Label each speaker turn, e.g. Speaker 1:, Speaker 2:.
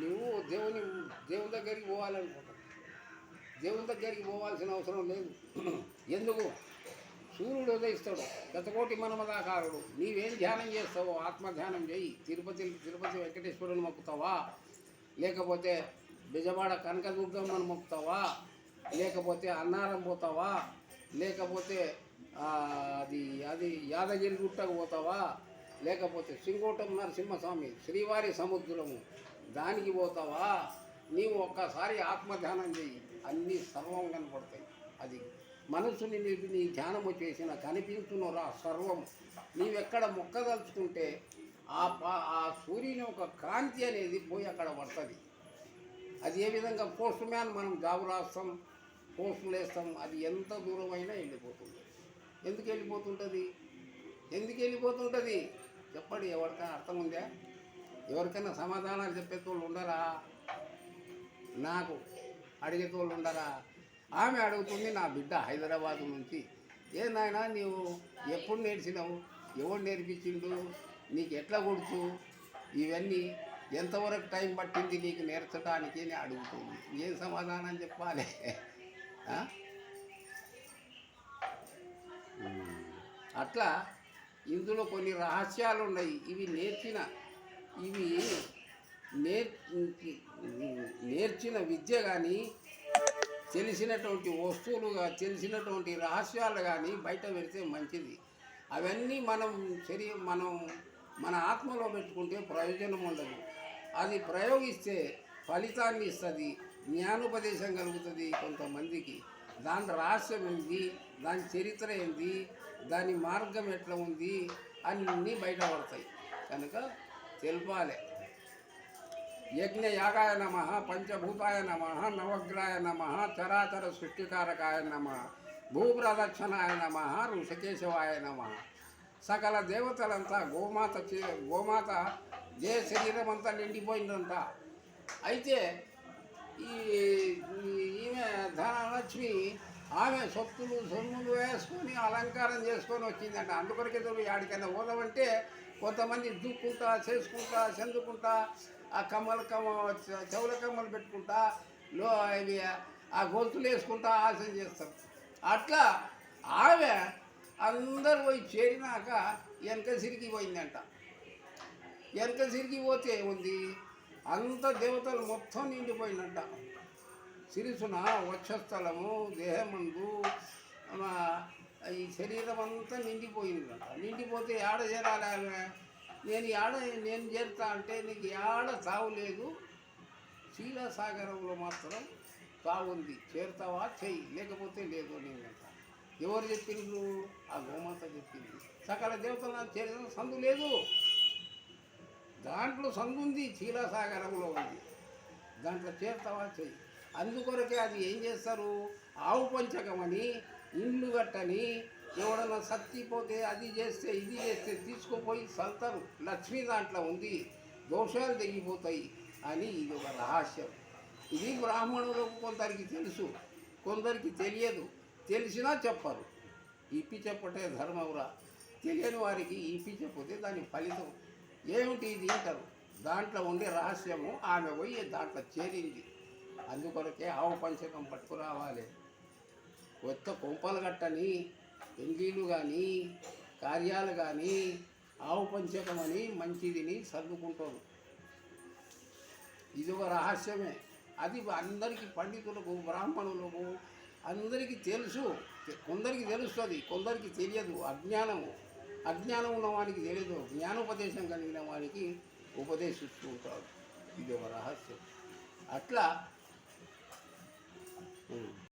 Speaker 1: నువ్వు దేవుని దగ్గరికి పోవాలనుకుంటావు. దేవుని దగ్గరికి పోవాల్సిన అవసరం లేదు. ఎందుకు? సూర్యుడు ఉదయిస్తాడు, గతకోటి మనమదాకారుడు. నీవేం ధ్యానం చేస్తావో ఆత్మధ్యానం చేయి. తిరుపతి వెంకటేశ్వరుని మొక్కుతావా, లేకపోతే బిజవాడ కనకదుర్గమ్మను మొక్కుతావా, లేకపోతే అన్నారం పోతావా, లేకపోతే అది యాదగిరి గుట్టకు పోతావా, లేకపోతే సింగోటం నరసింహస్వామి శ్రీవారి సముద్రము దానికి పోతావా? నీవు ఒక్కసారి ఆత్మధ్యానం చేయి, అన్నీ సర్వం కనపడతాయి. అది మనసుని నీ ధ్యానము చేసిన కనిపించునురా సర్వం. నీవెక్కడ మొక్కదలుచుకుంటే ఆ సూర్యుని ఒక కాంతి అనేది పోయి అక్కడ పడుతుంది. అది ఏ విధంగా పోస్ట్ మ్యాన్ మనం జాబు రాస్తాం, పోస్టులు వేస్తాం, అది ఎంత దూరమైనా వెళ్ళిపోతుంది. ఎందుకు వెళ్ళిపోతుంటుంది? చెప్పండి, ఎవరికైనా అర్థం ఉందా? ఎవరికైనా సమాధానాలు చెప్పేతోళ్ళు ఉండరా? నాకు అడిగేతోళ్ళు ఉండరా? ఆమె అడుగుతుంది, నా బిడ్డ హైదరాబాదు నుంచి, ఏ నాయనా నీవు ఎప్పుడు నేర్చినావు, ఎవరు నేర్పించిండు, నీకు ఎట్లా కొడుచు, ఇవన్నీ ఎంతవరకు టైం పట్టింది నీకు నేర్చడానికి అని అడుగుతుంది. ఏం సమాధానం చెప్పాలి? అట్లా ఇందులో కొన్ని రహస్యాలు ఉన్నాయి. ఇవి నేర్చిన విద్య కానీ, తెలిసినటువంటి వస్తువులుగా తెలిసినటువంటి రహస్యాలు కానీ బయట పెడితే మంచిది. అవన్నీ మనం మన ఆత్మలో పెట్టుకుంటే ప్రయోజనం ఉండదు. అది ప్రయోగిస్తే ఫలితాన్ని ఇస్తుంది, జ్ఞానోపదేశం కలుగుతుంది కొంతమందికి. దాని రహస్యం ఏంది, దాని చరిత్ర ఏంది, దాని మార్గం ఎట్లా ఉంది, అన్నీ బయటపడతాయి. కనుక తెలపాలి. యజ్ఞయాగాయ నమ, పంచభూతాయ నమ, నవగ్రహాయ నమ, చరాచర సృష్టికారకాయ నమ, భూప్రదక్షిణాయ నమ, ఋషికేశవాయ నమ. సకల దేవతలంతా గోమాత ఏ శరీరం అంతా నిండిపోయిందంట. అయితే ఈమె ధనలక్ష్మి ఆమె సొత్తులు సొమ్ములు వేసుకొని అలంకారం చేసుకొని వచ్చిందంట. అందుకొరకే యాడికైనా పోదామంటే కొంతమంది దూక్కుంటా చేసుకుంటా చెందుకుంటా ఆ చెవుల కమ్మలు పెట్టుకుంటా ఇవి ఆ గొంతులు వేసుకుంటా ఆశం చేస్తారు. అట్లా ఆమె అందరు పోయి చేరినాక వెనక సిరిగిపోయిందంట. వెనక సిరిగిపోతే ఉంది, అంత దేవతలు మొత్తం నిండిపోయిందంట. సిరిసున వక్షస్థలము దేహమందు ఈ శరీరం అంతా నిండిపోయిందంట. నిండిపోతే ఏడ చేరాలి ఆమె? నేను చేరుతా అంటే నీకు ఏడ తావు లేదు, క్షీరసాగరంలో మాత్రం తావుంది, చేరుతావా చెయ్యి, లేకపోతే లేదు నేనంట. ఎవరు చెప్పిండ్రు? ఆ గోమాత చెప్పింది. సకల దేవతలు చేరిన సందు లేదు, దాంట్లో సందు ఉంది, క్షీరసాగరంలో ఉంది, దాంట్లో చేరుతావా చెయ్యి. అందుకొరకే అది ఏం చేస్తారు, ఆవు పంచకమని ఇండ్లు కట్టని, ఎవడన్నా సత్తిపోతే అది చేస్తే ఇది చేస్తే తీసుకుపోయి సల్తారు. లక్ష్మి దాంట్లో ఉంది, దోషాలు తెగిపోతాయి అని ఇది ఒక రహస్యం. ఇది బ్రాహ్మణులకు కొందరికి తెలుసు, కొందరికి తెలియదు. తెలిసినా చెప్పరు. ఇప్పి చెప్పటే ధర్మవురా. తెలియని వారికి ఇప్పి చెప్పితే దాని ఫలితం ఏమిటి ఇది అంటారు. దాంట్లో ఉండే రహస్యము ఆమె పోయి దాంట్లో చేరింది. అందుకొరకే ఆవు పంచకం పట్టుకురావాలి. కొత్త కొంపలు కట్టని పెండ్లీలు కానీ కార్యాలు కానీ ఆవు పంచకం అని మంచిదిని సర్దుకుంటారు. ఇది ఒక రహస్యమే. అది అందరికీ పండితులకు బ్రాహ్మణులకు అందరికీ తెలుసు. కొందరికి తెలుస్తుంది, కొందరికి తెలియదు. అజ్ఞానం ఉన్న వానికి తెలియదు. జ్ఞానోపదేశం కలిగిన వానికి ఉపదేశిస్తూ ఉంటాడు. ఇది ఒక రహస్యం. అట్లా